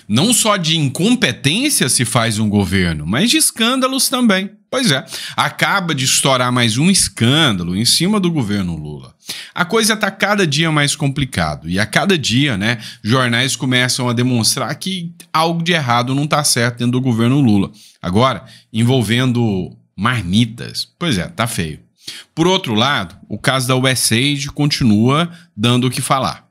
Não só de incompetência se faz um governo, mas de escândalos também. Pois é, acaba de estourar mais um escândalo em cima do governo Lula. A coisa está cada dia mais complicado e a cada dia, né, jornais começam a demonstrar que algo de errado não está certo dentro do governo Lula. Agora, envolvendo marmitas. Pois é, tá feio. Por outro lado, o caso da USAID continua dando o que falar.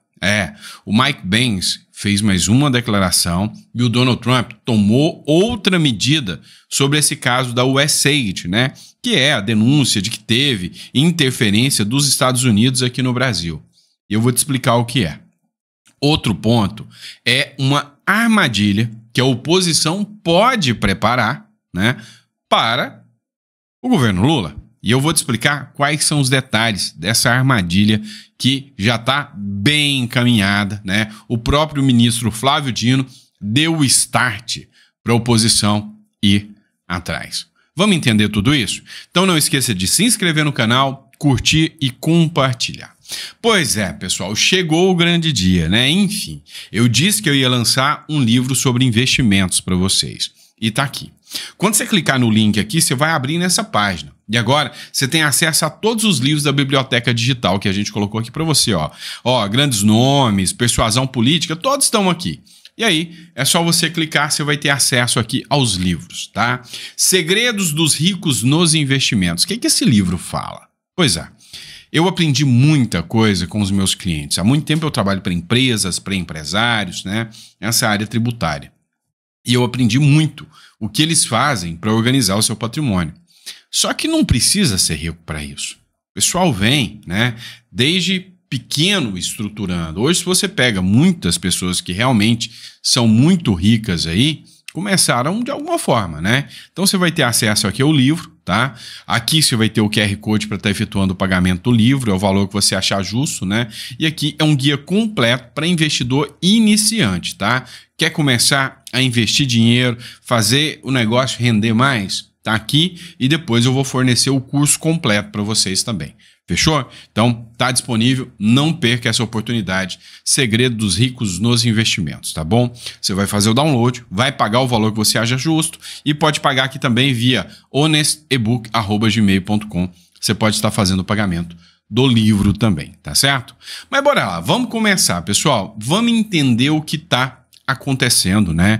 O Mike Pence fez mais uma declaração e o Donald Trump tomou outra medida sobre esse caso da USAID, né? Que é a denúncia de que teve interferência dos Estados Unidos aqui no Brasil. E eu vou te explicar o que é. Outro ponto é uma armadilha que a oposição pode preparar, né, para o governo Lula. E eu vou te explicar quais são os detalhes dessa armadilha que já está bem encaminhada, né? O próprio ministro Flávio Dino deu o start para a oposição ir atrás. Vamos entender tudo isso? Então não esqueça de se inscrever no canal, curtir e compartilhar. Pois é, pessoal, chegou o grande dia, né? Enfim, eu disse que eu ia lançar um livro sobre investimentos para vocês. E tá aqui. Quando você clicar no link aqui, você vai abrir nessa página. E agora você tem acesso a todos os livros da biblioteca digital que a gente colocou aqui para você, ó. Grandes nomes, persuasão política, todos estão aqui. E aí, é só você clicar, você vai ter acesso aqui aos livros, tá? Segredos dos ricos nos investimentos. O que esse livro fala? Pois é, eu aprendi muita coisa com os meus clientes. Há muito tempo eu trabalho para empresas, para empresários, né? Nessa área tributária. E eu aprendi muito o que eles fazem para organizar o seu patrimônio. Só que não precisa ser rico para isso. O pessoal vem, né, desde pequeno estruturando. Hoje, se você pega muitas pessoas que realmente são muito ricas aí, começaram de alguma forma, né? Então você vai ter acesso aqui ao livro, tá? Aqui você vai ter o QR Code para estar efetuando o pagamento do livro, é o valor que você achar justo, né? E aqui é um guia completo para investidor iniciante, tá? Quer começar a investir dinheiro, fazer o negócio render mais? Tá aqui e depois eu vou fornecer o curso completo para vocês também. Fechou? Então, tá disponível, não perca essa oportunidade. Segredo dos ricos nos investimentos, tá bom? Você vai fazer o download, vai pagar o valor que você acha justo e pode pagar aqui também via honestebook@gmail.com. Você pode estar fazendo o pagamento do livro também, tá certo? Mas bora lá, vamos começar, pessoal. Vamos entender o que tá acontecendo, né?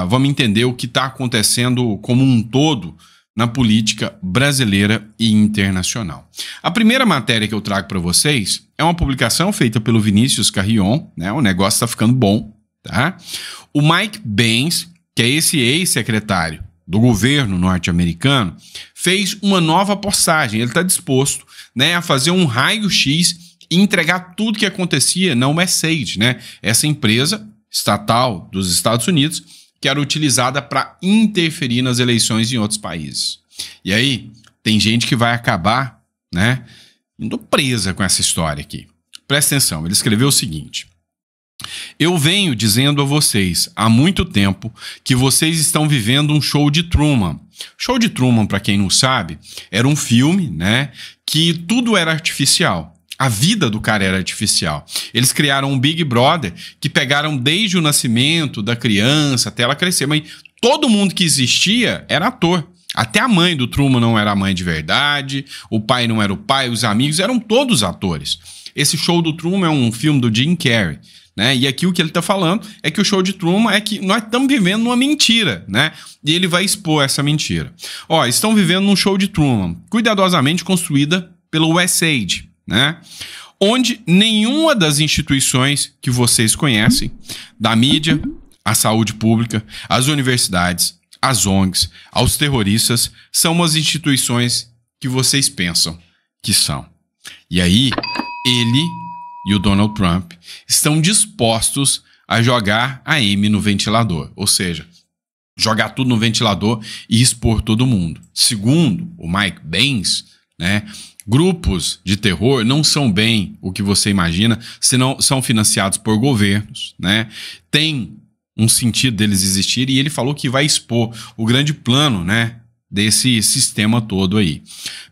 Vamos entender o que está acontecendo como um todo na política brasileira e internacional. A primeira matéria que eu trago para vocês é uma publicação feita pelo Vinícius Carrion, né? O negócio está ficando bom, tá? O Mike Pence, que é esse ex-secretário do governo norte-americano, fez uma nova postagem. Ele está disposto, né, a fazer um raio-x e entregar tudo que acontecia na USAID, né? Essa empresa estatal dos Estados Unidos, que era utilizada para interferir nas eleições em outros países. E aí, tem gente que vai acabar, né, indo presa com essa história aqui. Presta atenção, ele escreveu o seguinte: eu venho dizendo a vocês há muito tempo que vocês estão vivendo um show de Truman. Show de Truman, para quem não sabe, era um filme, né, que tudo era artificial. A vida do cara era artificial. Eles criaram um Big Brother que pegaram desde o nascimento da criança até ela crescer. Mas todo mundo que existia era ator. Até a mãe do Truman não era a mãe de verdade, o pai não era o pai, os amigos eram todos atores. Esse Show do Truman é um filme do Jim Carrey, né? E aqui o que ele está falando é que o Show de Truman é que nós estamos vivendo numa mentira, né? E ele vai expor essa mentira. Estão vivendo num Show de Truman, cuidadosamente construída pelo USAID, né? Onde nenhuma das instituições que vocês conhecem, da mídia, a saúde pública, as universidades, as ONGs, aos terroristas, são as instituições que vocês pensam que são. E aí, ele e o Donald Trump estão dispostos a jogar a M no ventilador, ou seja, jogar tudo no ventilador e expor todo mundo. Segundo o Mike Pence, né, grupos de terror não são bem o que você imagina, senão são financiados por governos, né? Tem um sentido deles existirem e ele falou que vai expor o grande plano, né, desse sistema todo aí.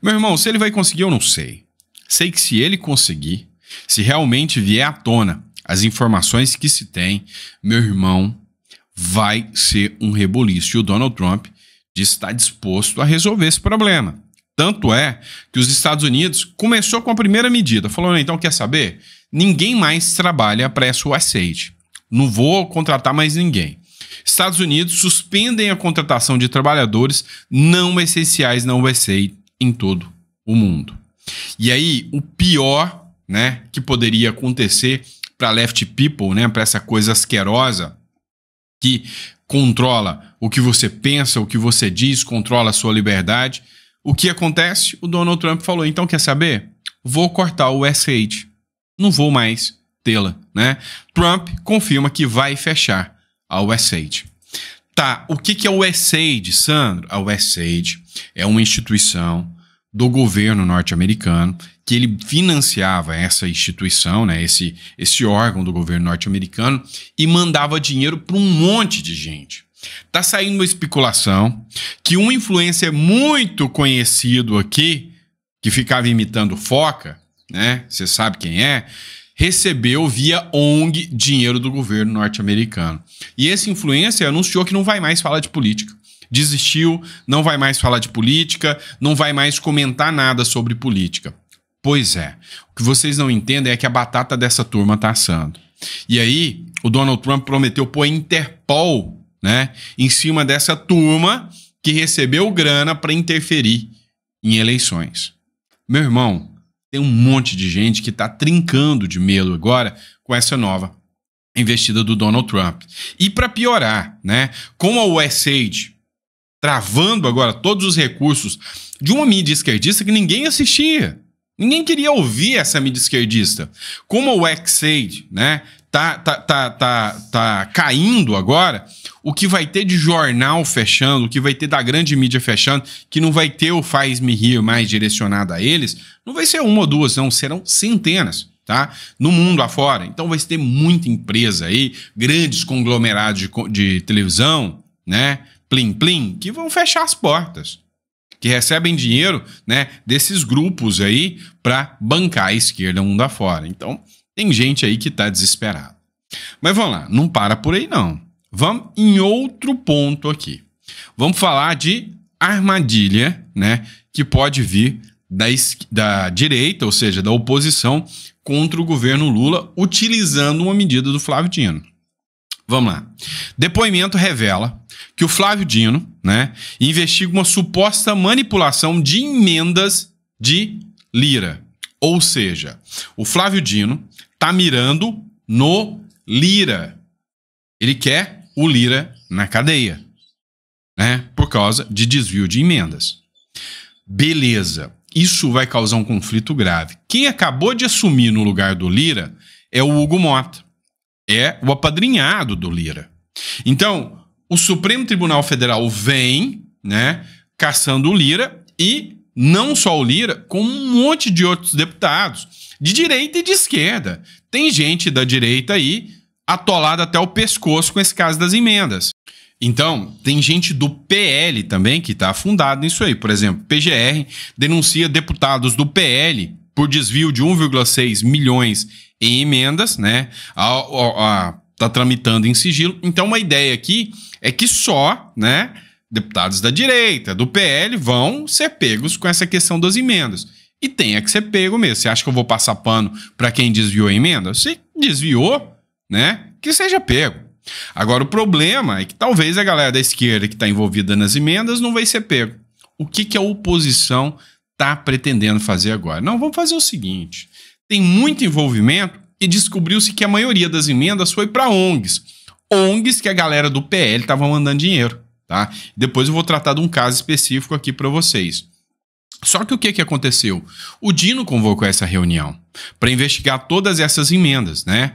Meu irmão, se ele vai conseguir, eu não sei. Sei que se ele conseguir, se realmente vier à tona as informações que se tem, meu irmão, vai ser um reboliço. E o Donald Trump está disposto a resolver esse problema. Tanto é que os Estados Unidos começou com a primeira medida, falou, então quer saber? Ninguém mais trabalha para essa USAID. Não vou contratar mais ninguém. Estados Unidos suspendem a contratação de trabalhadores não essenciais na USAID em todo o mundo. E aí, o pior, né, que poderia acontecer para left people, né, para essa coisa asquerosa que controla o que você pensa, o que você diz, controla a sua liberdade. O que acontece? O Donald Trump falou, então quer saber? Vou cortar o USAID. Não vou mais tê-la, né? Trump confirma que vai fechar a USAID. Tá, o que é o USAID, Sandro? A USAID é uma instituição do governo norte-americano que ele financiava essa instituição, né, esse órgão do governo norte-americano e mandava dinheiro para um monte de gente. Tá saindo uma especulação que um influencer muito conhecido aqui, que ficava imitando Foca, né, você sabe quem é, recebeu via ONG dinheiro do governo norte-americano. E esse influencer anunciou que não vai mais falar de política. Desistiu, não vai mais falar de política, não vai mais comentar nada sobre política. Pois é, o que vocês não entendem é que a batata dessa turma tá assando. E aí, o Donald Trump prometeu pôr a Interpol, né, em cima dessa turma que recebeu grana para interferir em eleições. Meu irmão, tem um monte de gente que tá trincando de medo agora com essa nova investida do Donald Trump. E para piorar, né, com a USAID travando agora todos os recursos de uma mídia esquerdista que ninguém assistia. Ninguém queria ouvir essa mídia esquerdista. Como o USAID, né, tá caindo agora, o que vai ter de jornal fechando, o que vai ter da grande mídia fechando, que não vai ter o Faz-me Rir mais direcionado a eles, não vai ser uma ou duas, não, serão centenas, tá? No mundo afora. Então vai ter muita empresa aí, grandes conglomerados de televisão, né, plim plim, que vão fechar as portas, que recebem dinheiro, né, desses grupos aí para bancar a esquerda mundo afora. Então, tem gente aí que tá desesperado. Mas vamos lá, não para por aí não. Vamos em outro ponto aqui. Vamos falar de armadilha, né, que pode vir da direita, ou seja, da oposição contra o governo Lula, utilizando uma medida do Flávio Dino. Vamos lá. Depoimento revela que o Flávio Dino, né, investiga uma suposta manipulação de emendas de Lira. Ou seja, o Flávio Dino tá mirando no Lira. Ele quer o Lira na cadeia, né, por causa de desvio de emendas. Beleza. Isso vai causar um conflito grave. Quem acabou de assumir no lugar do Lira é o Hugo Mota. É o apadrinhado do Lira. Então, o Supremo Tribunal Federal vem, né, caçando o Lira e não só o Lira, como um monte de outros deputados, de direita e de esquerda. Tem gente da direita aí atolada até o pescoço com esse caso das emendas. Então, tem gente do PL também que está afundado nisso aí. Por exemplo, PGR denuncia deputados do PL por desvio de 1,6 milhões em emendas, né? Tá tramitando em sigilo. Então, uma ideia aqui é que só, né, deputados da direita, do PL, vão ser pegos com essa questão das emendas. E tem que ser pego mesmo. Você acha que eu vou passar pano para quem desviou a emenda? Se desviou, né, que seja pego. Agora, o problema é que talvez a galera da esquerda que está envolvida nas emendas não vai ser pego. O que a oposição está pretendendo fazer agora? Não, vamos fazer o seguinte. Tem muito envolvimento e descobriu-se que a maioria das emendas foi para ONGs. ONGs que a galera do PL estava mandando dinheiro, tá? Depois eu vou tratar de um caso específico aqui para vocês. Só que o que aconteceu? O Dino convocou essa reunião para investigar todas essas emendas, né?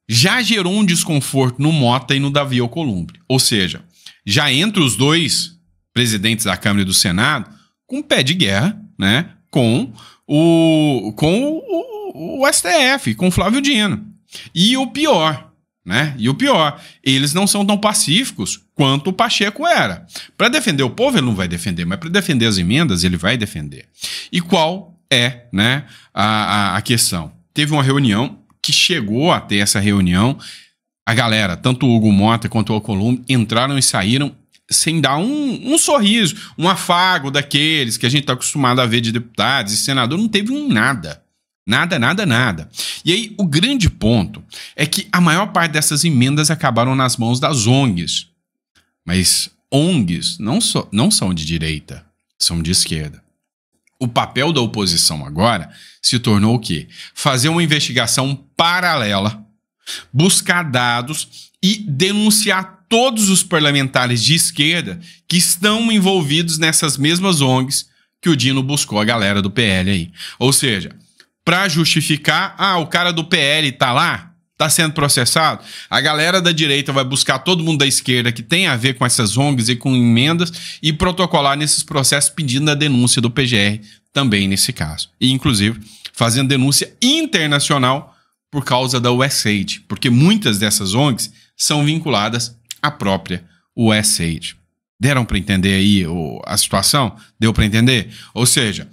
Já gerou um desconforto no Mota e no Davi Alcolumbre. Ou seja, já entre os dois presidentes da Câmara e do Senado com pé de guerra, né, com o STF, com o Flávio Dino. E o pior, né? E o pior, eles não são tão pacíficos quanto o Pacheco era. Para defender o povo ele não vai defender, mas para defender as emendas ele vai defender. E qual é, né, a questão? Teve uma reunião que chegou a ter essa reunião a galera, tanto o Hugo Mota quanto o Alcolumbre, entraram e saíram sem dar um sorriso, um afago daqueles que a gente está acostumado a ver de deputados e senador. Não teve nada. Nada. E aí, o grande ponto é que a maior parte dessas emendas acabaram nas mãos das ONGs. Mas ONGs não são de direita, são de esquerda. O papel da oposição agora se tornou o quê? Fazer uma investigação paralela, buscar dados e denunciar todos os parlamentares de esquerda que estão envolvidos nessas mesmas ONGs que o Dino buscou a galera do PL aí. Ou seja, para justificar, o cara do PL tá lá, tá sendo processado, a galera da direita vai buscar todo mundo da esquerda que tem a ver com essas ONGs e com emendas e protocolar nesses processos pedindo a denúncia do PGR também nesse caso. E, inclusive, fazendo denúncia internacional por causa da USAID, porque muitas dessas ONGs são vinculadas à própria USAID. Deram para entender aí a situação? Deu para entender? Ou seja,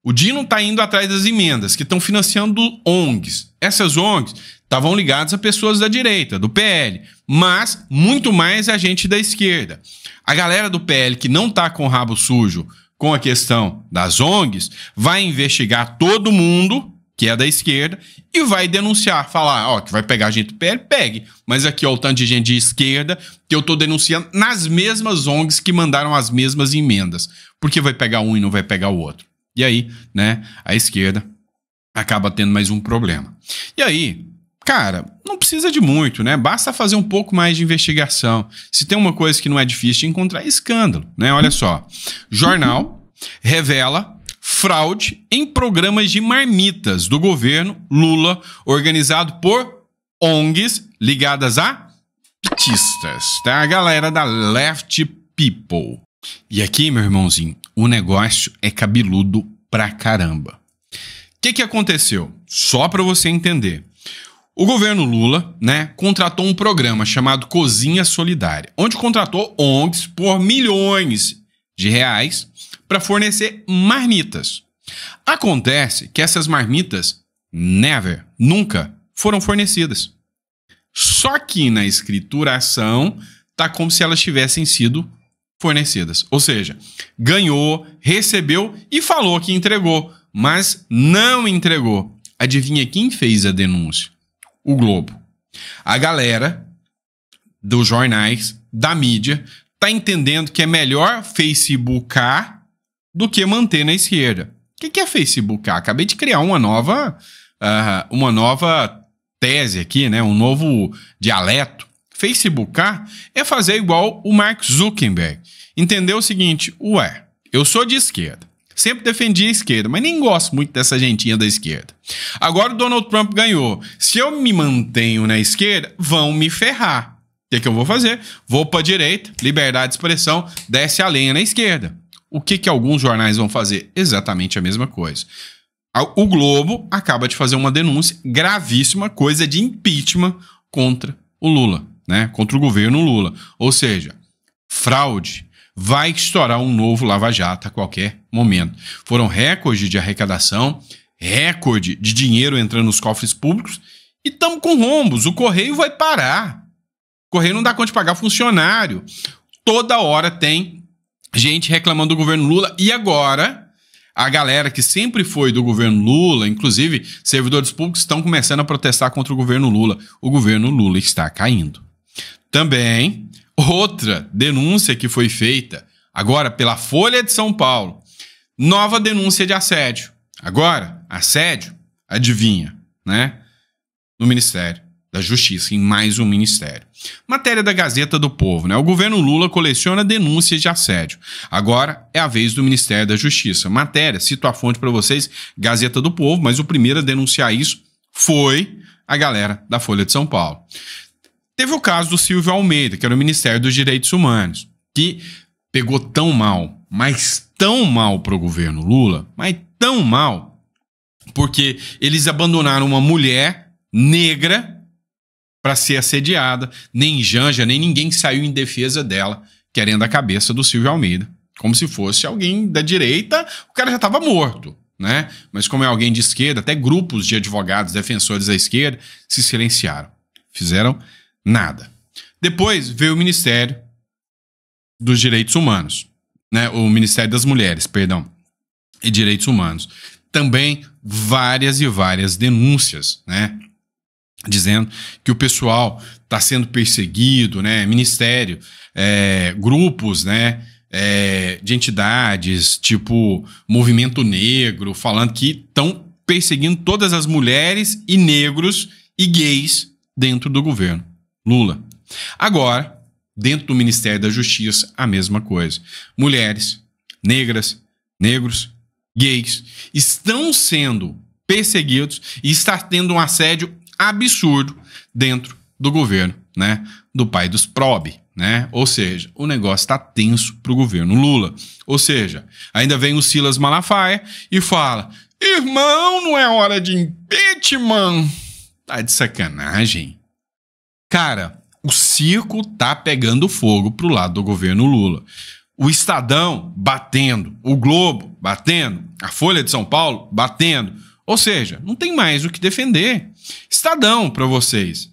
o Dino está indo atrás das emendas que estão financiando ONGs. Essas ONGs estavam ligadas a pessoas da direita, do PL, mas muito mais a gente da esquerda. A galera do PL que não está com o rabo sujo com a questão das ONGs vai investigar todo mundo que é da esquerda e vai denunciar, falar, que vai pegar gente do PL, pegue. Mas aqui, o tanto de gente de esquerda que eu tô denunciando nas mesmas ONGs que mandaram as mesmas emendas. Porque vai pegar um e não vai pegar o outro. E aí, né, a esquerda acaba tendo mais um problema. E aí, cara, não precisa de muito, né? Basta fazer um pouco mais de investigação. Se tem uma coisa que não é difícil de encontrar, é escândalo, né? Olha só, jornal revela fraude em programas de marmitas do governo Lula, organizado por ONGs ligadas a petistas, tá? A galera da Left People. E aqui, meu irmãozinho, o negócio é cabeludo pra caramba. O que aconteceu? Só para você entender. O governo Lula, né, contratou um programa chamado Cozinha Solidária, onde contratou ONGs por milhões de reais para fornecer marmitas. Acontece que essas marmitas nunca foram fornecidas. Só que na escrituração tá como se elas tivessem sido fornecidas. Ou seja, ganhou, recebeu e falou que entregou, mas não entregou. Adivinha quem fez a denúncia? O Globo. A galera dos jornais, da mídia, tá entendendo que é melhor facebookar do que manter na esquerda. O que é facebookar? Acabei de criar uma nova tese aqui, né? Um novo dialeto. facebookar é fazer igual o Mark Zuckerberg. Entendeu o seguinte? Eu sou de esquerda. Sempre defendi a esquerda, mas nem gosto muito dessa gentinha da esquerda. Agora o Donald Trump ganhou. Se eu me mantenho na esquerda, vão me ferrar. O que eu vou fazer? Vou para a direita, liberdade de expressão, desce a lenha na esquerda. O que alguns jornais vão fazer? Exatamente a mesma coisa. O Globo acaba de fazer uma denúncia gravíssima, coisa de impeachment contra o Lula, né? Contra o governo Lula. Ou seja, fraude. Vai estourar um novo Lava Jato a qualquer momento. Foram recordes de arrecadação, recorde de dinheiro entrando nos cofres públicos e estamos com rombos. O Correio vai parar. O Correio não dá conta de pagar funcionário. Toda hora tem gente reclamando do governo Lula. E agora, a galera que sempre foi do governo Lula, inclusive servidores públicos, estão começando a protestar contra o governo Lula. O governo Lula está caindo. Também, outra denúncia que foi feita agora pela Folha de São Paulo. Nova denúncia de assédio. Agora, assédio, adivinha, né? No Ministério da Justiça, em mais um ministério. Matéria da Gazeta do Povo, né? O governo Lula coleciona denúncias de assédio. Agora é a vez do Ministério da Justiça. Matéria, cito a fonte para vocês, Gazeta do Povo, mas o primeiro a denunciar isso foi a galera da Folha de São Paulo. Teve o caso do Silvio Almeida, que era o Ministério dos Direitos Humanos, que pegou tão mal, mas tão mal para o governo Lula, mas tão mal, porque eles abandonaram uma mulher negra para ser assediada, nem Janja, nem ninguém saiu em defesa dela, querendo a cabeça do Silvio Almeida. Como se fosse alguém da direita, o cara já estava morto, né? Mas como é alguém de esquerda, até grupos de advogados defensores da esquerda se silenciaram. Fizeram Nada. Depois veio o Ministério dos Direitos Humanos, né? O Ministério das Mulheres, perdão, e Direitos Humanos. Também várias e várias denúncias, né? Dizendo que o pessoal está sendo perseguido, né? Ministério, grupos, né? De entidades, tipo Movimento Negro, falando que estão perseguindo todas as mulheres e negros e gays dentro do governo Lula. Agora, dentro do Ministério da Justiça, a mesma coisa. Mulheres, negras, negros, gays estão sendo perseguidos e está tendo um assédio absurdo dentro do governo, né? Do pai dos probe, né? Ou seja, o negócio está tenso para o governo Lula. Ou seja, ainda vem o Silas Malafaia e fala: irmão, não é hora de impeachment. Tá de sacanagem. Cara, o circo tá pegando fogo pro lado do governo Lula. O Estadão batendo, o Globo batendo, a Folha de São Paulo batendo. Ou seja, não tem mais o que defender. Estadão para vocês.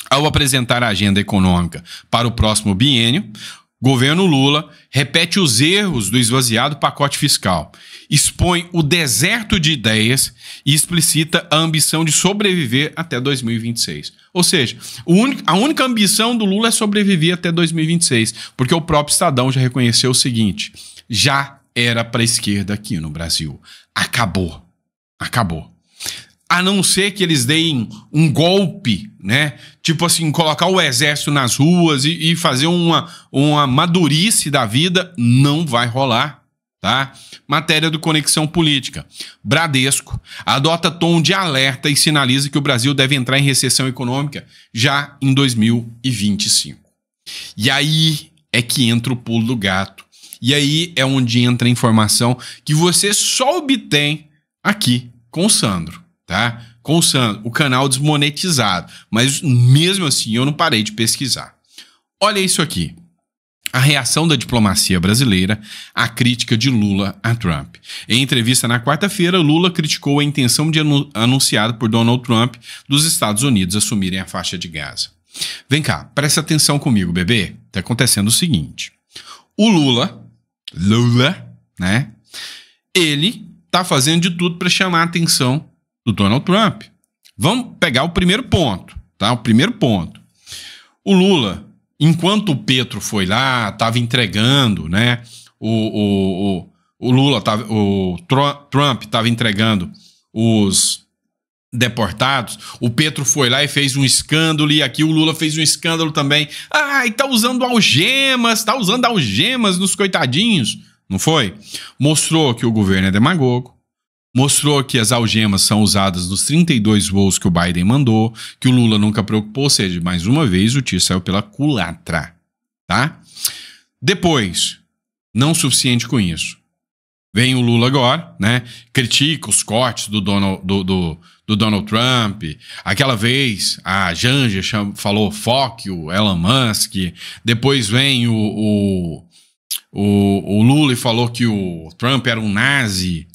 Ao apresentar a agenda econômica para o próximo biênio, governo Lula repete os erros do esvaziado pacote fiscal, expõe o deserto de ideias e explicita a ambição de sobreviver até 2026. Ou seja, a única ambição do Lula é sobreviver até 2026, porque o próprio Estadão já reconheceu o seguinte: já era para a esquerda aqui no Brasil. Acabou. Acabou. A não ser que eles deem um golpe, né? Tipo assim, colocar o exército nas ruas e fazer uma madurice da vida, não vai rolar, tá? Matéria do Conexão Política. Bradesco adota tom de alerta e sinaliza que o Brasil deve entrar em recessão econômica já em 2025. E aí é que entra o pulo do gato. E aí é onde entra a informação que você só obtém aqui com o Sandro. Tá? Com o Sandro, o canal desmonetizado. Mas mesmo assim eu não parei de pesquisar. Olha isso aqui. A reação da diplomacia brasileira à crítica de Lula a Trump. Em entrevista na quarta-feira, Lula criticou a intenção anunciada por Donald Trump dos Estados Unidos assumirem a faixa de Gaza. Vem cá, presta atenção comigo, bebê. Tá acontecendo o seguinte. O Lula, né? Ele tá fazendo de tudo para chamar a atenção do Donald Trump. Vamos pegar o primeiro ponto, tá? O primeiro ponto. O Lula, enquanto o Petro foi lá, estava entregando, né? O Trump estava entregando os deportados, o Petro foi lá e fez um escândalo, e aqui o Lula fez um escândalo também. E tá usando algemas nos coitadinhos. Não foi? Mostrou que o governo é demagogo. Mostrou que as algemas são usadas nos 32 voos que o Biden mandou, que o Lula nunca preocupou, ou seja, mais uma vez o tiro saiu pela culatra, tá? Depois, não suficiente com isso. Vem o Lula agora, né? Critica os cortes do Donald Trump. Aquela vez a Janja falou fuck o Elon Musk. Depois vem o Lula e falou que o Trump era um nazi.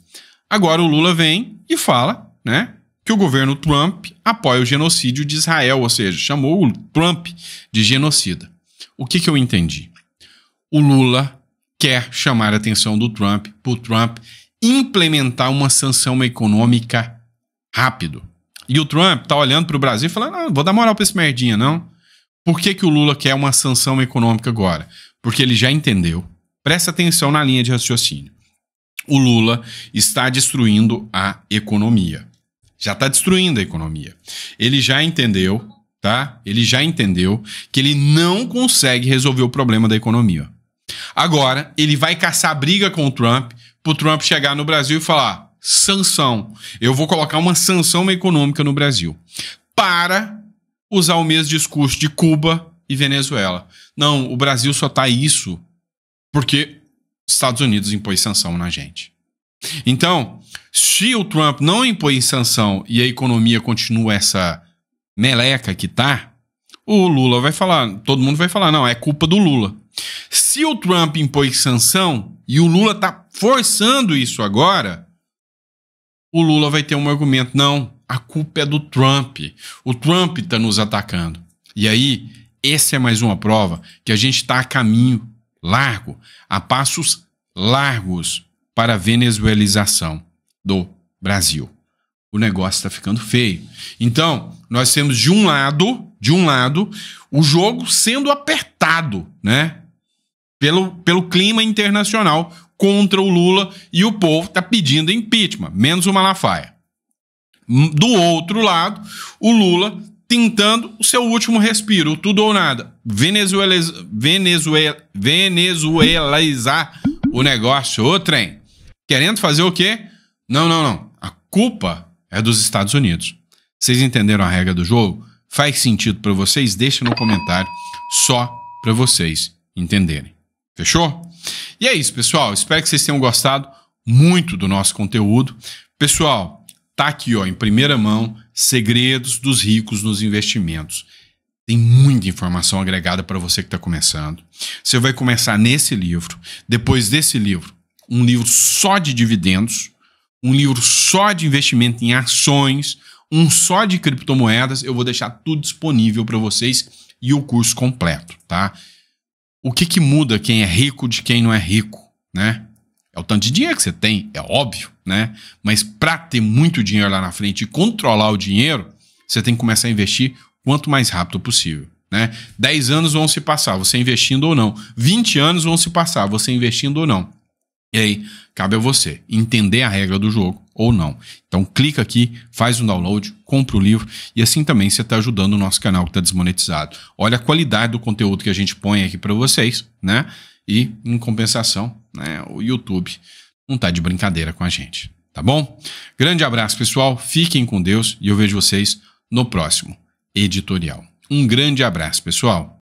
Agora o Lula vem e fala, né, que o governo Trump apoia o genocídio de Israel, ou seja, chamou o Trump de genocida. O que eu entendi? O Lula quer chamar a atenção do Trump para o Trump implementar uma sanção econômica rápido. E o Trump tá olhando para o Brasil e falando: não vou dar moral para esse merdinha, não. Por que o Lula quer uma sanção econômica agora? Porque ele já entendeu. Presta atenção na linha de raciocínio. O Lula está destruindo a economia. Já está destruindo a economia. Ele já entendeu, tá? Ele já entendeu que ele não consegue resolver o problema da economia. Agora, ele vai caçar briga com o Trump, para o Trump chegar no Brasil e falar: sanção. Eu vou colocar uma sanção econômica no Brasil. Para usar o mesmo discurso de Cuba e Venezuela. Não, o Brasil só tá isso porque Estados Unidos impôs sanção na gente. Então, se o Trump não impõe sanção e a economia continua essa meleca que tá, o Lula vai falar, todo mundo vai falar: não, é culpa do Lula. Se o Trump impôs sanção e o Lula tá forçando isso agora, o Lula vai ter um argumento: não, a culpa é do Trump. O Trump tá nos atacando. E aí, essa é mais uma prova que a gente está a caminho largo, a passos largos para a venezuelização do Brasil. O negócio está ficando feio. Então, nós temos de um lado, o jogo sendo apertado, né? Pelo clima internacional contra o Lula, e o povo está pedindo impeachment, menos o Malafaia. Do outro lado, o Lula tentando o seu último respiro, tudo ou nada. Venezuelizar o negócio, o trem. Querendo fazer o quê? Não. A culpa é dos Estados Unidos. Vocês entenderam a regra do jogo? Faz sentido para vocês? Deixa no comentário, só para vocês entenderem. Fechou? E é isso, pessoal. Espero que vocês tenham gostado muito do nosso conteúdo. Pessoal, tá aqui, ó, em primeira mão, Segredos dos Ricos nos Investimentos. Tem muita informação agregada para você que está começando. Você vai começar nesse livro. Depois desse livro, um livro só de dividendos, um livro só de investimento em ações, um só de criptomoedas. Eu vou deixar tudo disponível para vocês e o curso completo, tá? O que muda quem é rico de quem não é rico, né? É o tanto de dinheiro que você tem, é óbvio, né? Mas para ter muito dinheiro lá na frente e controlar o dinheiro, você tem que começar a investir quanto mais rápido possível, né? 10 anos vão se passar, você investindo ou não. 20 anos vão se passar, você investindo ou não. E aí, cabe a você entender a regra do jogo ou não. Então, clica aqui, faz um download, compra o livro e assim também você está ajudando o nosso canal que está desmonetizado. Olha a qualidade do conteúdo que a gente põe aqui para vocês, né? E, em compensação, né, o YouTube não está de brincadeira com a gente, tá bom? Grande abraço, pessoal. Fiquem com Deus e eu vejo vocês no próximo editorial. Um grande abraço, pessoal.